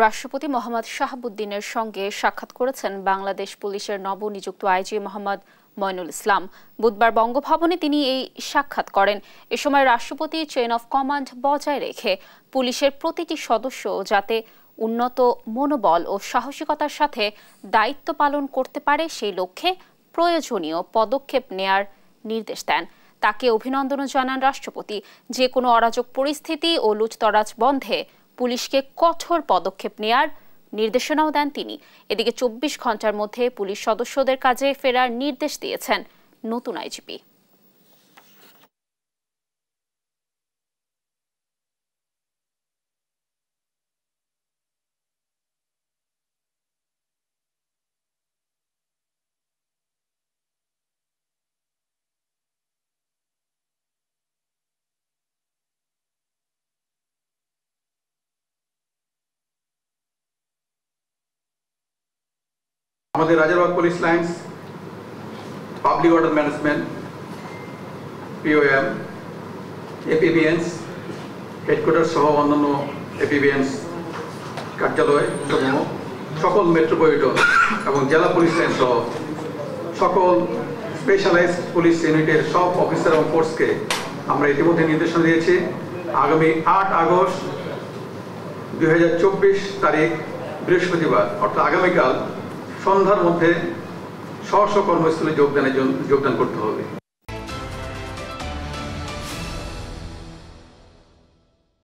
রাষ্ট্রপতি মোহাম্মদ শাহাবুদ্দিনের সঙ্গে সাক্ষাৎ করেছেন বাংলাদেশ পুলিশের নবনিযুক্ত আইজি মোহাম্মদ মইনুল ইসলাম। বুধবার বঙ্গভবনে তিনি এই সাক্ষাৎ করেন। এ সময় রাষ্ট্রপতি চেইন অফ কমান্ড বজায় রেখে পুলিশের প্রতিটি সদস্য যাতে উন্নত মনোবল ও সাহসিকতার সাথে দায়িত্ব পালন করতে পারে সেই লক্ষ্যে প্রয়োজনীয় পদক্ষেপ নেয়ার নির্দেশ দেন। তাকে অভিনন্দনও জানান রাষ্ট্রপতি। যে কোনো অরাজক পরিস্থিতি ও লুটতরাজ বন্ধে পুলিশকে কঠোর পদক্ষেপ নেয়ার নির্দেশনাও দেন তিনি। এদিকে ২৪ ঘন্টার মধ্যে পুলিশ সদস্যদের কাজে ফেরার নির্দেশ দিয়েছেন নতুন আইজিপি। আমাদের Rajarbagh police lines, public order management, POM, APBNs headquarter সহ অন্যান্য এপিবিএনস কার্যালয় সমূহ, সকল মেট্রোপলিটন এবং জেলা পুলিশ লাইন সহ সকল স্পেশালাইজড পুলিশ ইউনিটের সব অফিসার এবং ফোর্সকে আমরা ইতিমধ্যে নির্দেশনা দিয়েছি। আগামী ৮ আগস্ট ২০২৪ তারিখ বৃহস্পতিবার অর্থাৎ আগামীকাল সন্ধ্যার মধ্যে স্ব কর্মস্থলে যোগদান করতে হবে।